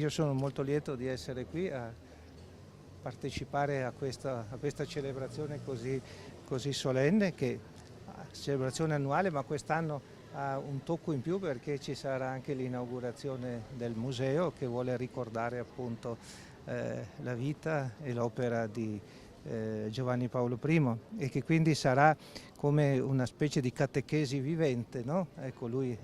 Io sono molto lieto di essere qui a partecipare a questa celebrazione così solenne, che celebrazione annuale, ma quest'anno ha un tocco in più perché ci sarà anche l'inaugurazione del museo che vuole ricordare appunto la vita e l'opera di Giovanni Paolo I, e che quindi sarà come una specie di catechesi vivente, no? Ecco, lui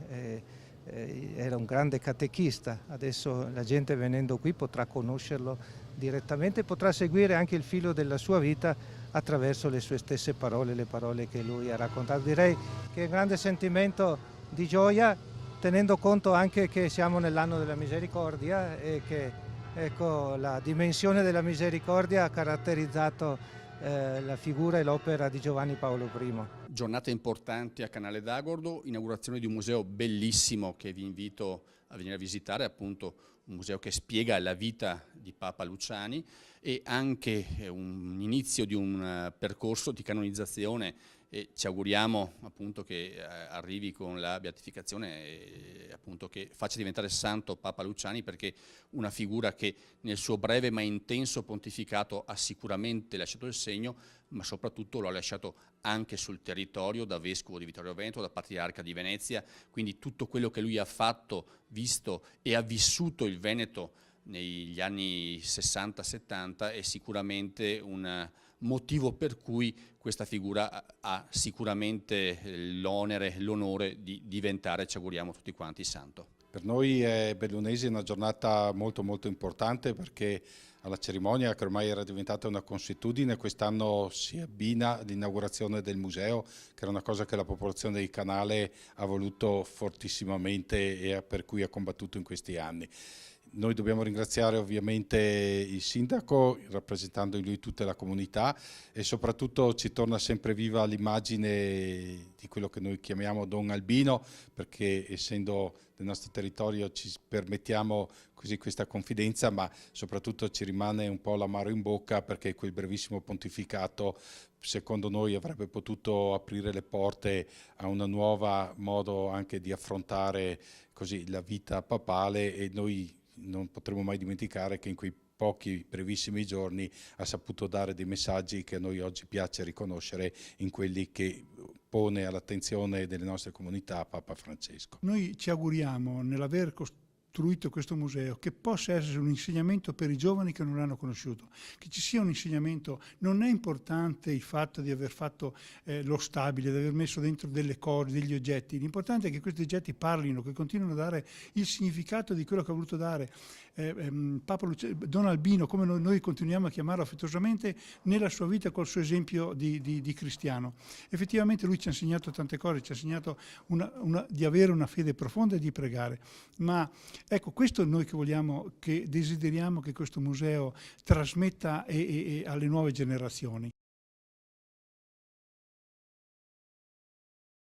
era un grande catechista, adesso la gente venendo qui potrà conoscerlo direttamente, potrà seguire anche il filo della sua vita attraverso le sue stesse parole, le parole che lui ha raccontato. Direi che è un grande sentimento di gioia, tenendo conto anche che siamo nell'anno della misericordia e che, ecco, la dimensione della misericordia ha caratterizzato la figura e l'opera di Giovanni Paolo I. Giornate importanti a Canale d'Agordo, inaugurazione di un museo bellissimo che vi invito a venire a visitare, appunto un museo che spiega la vita di Papa Luciani, e anche un inizio di un percorso di canonizzazione, e ci auguriamo appunto che arrivi con la beatificazione e appunto che faccia diventare santo Papa Luciani, perché una figura che nel suo breve ma intenso pontificato ha sicuramente lasciato il segno, ma soprattutto lo ha lasciato anche sul territorio, da vescovo di Vittorio Veneto, da patriarca di Venezia. Quindi tutto quello che lui ha fatto, visto e ha vissuto il Veneto negli anni 60-70 è sicuramente un motivo per cui questa figura ha sicuramente l'onere, l'onore di diventare, ci auguriamo tutti quanti, santo. Per noi bellunesi è una giornata molto importante, perché alla cerimonia, che ormai era diventata una consuetudine, quest'anno si abbina l'inaugurazione del museo, che era una cosa che la popolazione di Canale ha voluto fortissimamente e per cui ha combattuto in questi anni. Noi dobbiamo ringraziare ovviamente il sindaco, rappresentando in lui tutta la comunità, e soprattutto ci torna sempre viva l'immagine di quello che noi chiamiamo Don Albino, perché essendo nel nostro territorio ci permettiamo così questa confidenza, ma soprattutto ci rimane un po' l'amaro in bocca, perché quel brevissimo pontificato secondo noi avrebbe potuto aprire le porte a una nuova modo anche di affrontare così la vita papale, e noi non potremo mai dimenticare che in quei pochi brevissimi giorni ha saputo dare dei messaggi che a noi oggi piace riconoscere in quelli che pone all'attenzione delle nostre comunità Papa Francesco. Noi ci auguriamo, nell'aver costruito questo museo, che possa essere un insegnamento per i giovani che non l'hanno conosciuto, che ci sia un insegnamento. Non è importante il fatto di aver fatto lo stabile, di aver messo dentro delle corde, degli oggetti. L'importante è che questi oggetti parlino, che continuino a dare il significato di quello che ha voluto dare Don Albino, come noi continuiamo a chiamarlo affettuosamente, nella sua vita, col suo esempio di cristiano. Effettivamente lui ci ha insegnato tante cose, ci ha insegnato di avere una fede profonda e di pregare, ma ecco, questo è noi che vogliamo, che desideriamo che questo museo trasmetta alle nuove generazioni.